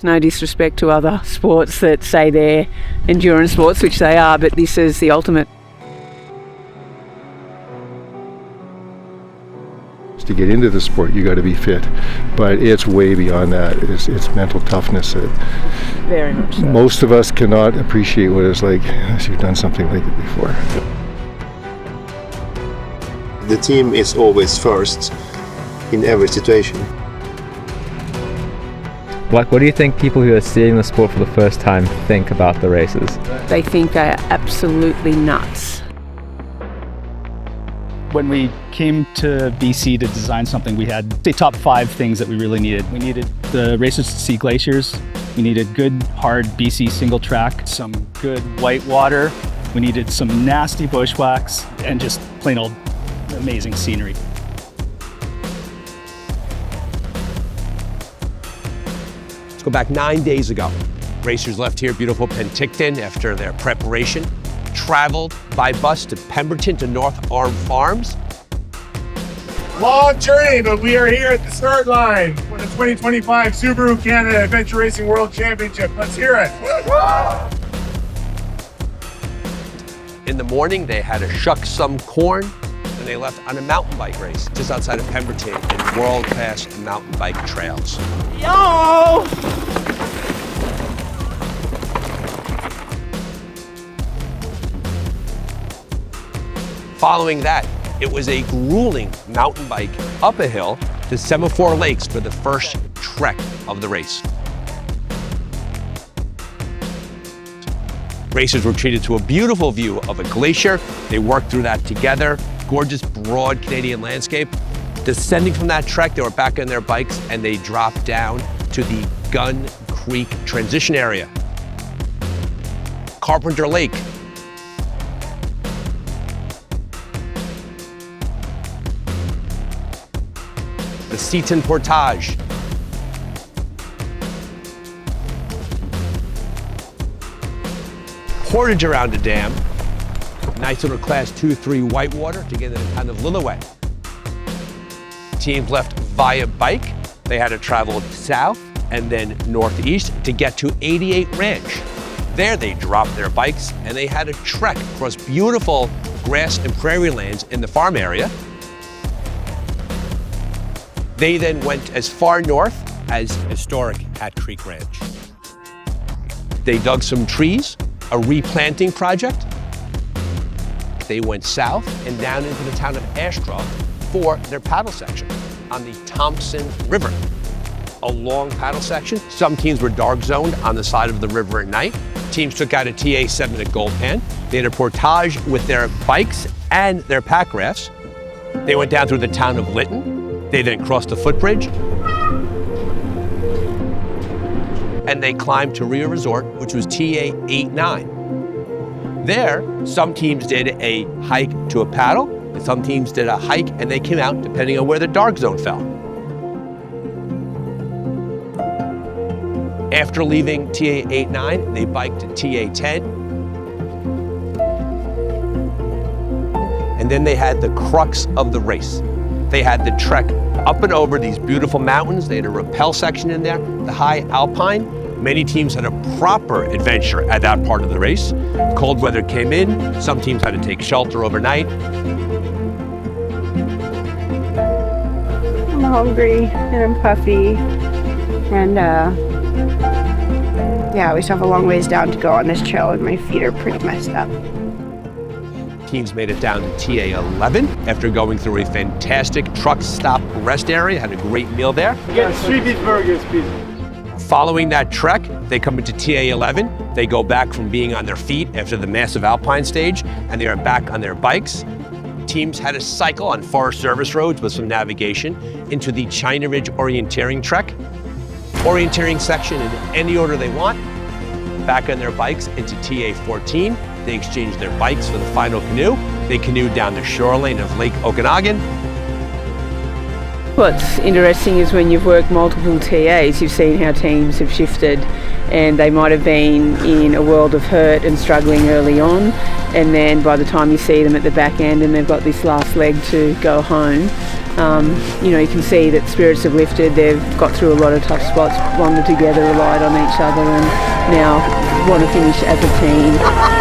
No disrespect to other sports that say they're endurance sports, which they are, but this is the ultimate. To get into the sport, you got to be fit, but it's way beyond that. It's mental toughness that Very much so. Most of us cannot appreciate what it's like unless you've done something like it before. The team is always first in every situation. What do you think people who are seeing the sport for the first time think about the races? They think they're absolutely nuts. When we came to BC to design something, we had the top 5 things that we really needed. We needed the racers to see glaciers. We needed good, hard BC single track, some good white water. We needed some nasty bushwhacks and just plain old amazing scenery. Let's go back 9 days ago. Racers left here, beautiful Penticton, after their preparation. Traveled by bus to Pemberton to North Arm Farms. Long journey, but we are here at the start line for the 2025 Subaru Canada Adventure Racing World Championship. Let's hear it. In the morning, they had to shuck some corn, and they left on a mountain bike race just outside of Pemberton in world-class mountain bike trails. Yo! Following that, it was a grueling mountain bike up a hill to Semaphore Lakes for the first trek of the race. Racers were treated to a beautiful view of a glacier. They worked through that together. Gorgeous, broad Canadian landscape. Descending from that trek, they were back on their bikes and they dropped down to the Gun Creek transition area. Carpenter Lake. The Teeton Portage. Portage around the dam. Nice little class 2-3 whitewater to get in the town of Lillooet. Teams left via bike. They had to travel south and then northeast to get to 88 Ranch. There they dropped their bikes and they had to trek across beautiful grass and prairie lands in the farm area. They then went as far north as historic Hat Creek Ranch. They dug some trees, a replanting project. They went south and down into the town of Ashcroft for their paddle section on the Thompson River. A long paddle section. Some teams were dark zoned on the side of the river at night. Teams took out a TA7 at Goldpan. They had a portage with their bikes and their pack rafts. They went down through the town of Lytton. They then crossed the footbridge. And they climbed to Rio Resort, which was TA89. There, some teams did a hike to a paddle, and some teams did a hike and they came out depending on where the dark zone fell. After leaving TA89, they biked to TA10. And then they had the crux of the race. They had the trek up and over these beautiful mountains. They had a rappel section in there, the high alpine. Many teams had a proper adventure at that part of the race. Cold weather came in. Some teams had to take shelter overnight. I'm hungry and I'm puffy. And yeah, we still have a long ways down to go on this trail and my feet are pretty messed up. Teams made it down to TA11 after going through a fantastic truck stop rest area, had a great meal there. Get 3 beef burgers, please. Following that trek, they come into TA11. They go back from being on their feet after the massive alpine stage, and they are back on their bikes. Teams had a cycle on Forest Service roads with some navigation into the China Ridge Orienteering Trek. Orienteering section in any order they want. Back on their bikes into TA14. They exchanged their bikes for the final canoe. They canoed down the shoreline of Lake Okanagan. What's interesting is when you've worked multiple TAs, you've seen how teams have shifted, and they might have been in a world of hurt and struggling early on, and then by the time you see them at the back end and they've got this last leg to go home, You know, you can see that spirits have lifted. They've got through a lot of tough spots, bonded together, relied on each other, and now want to finish as a team.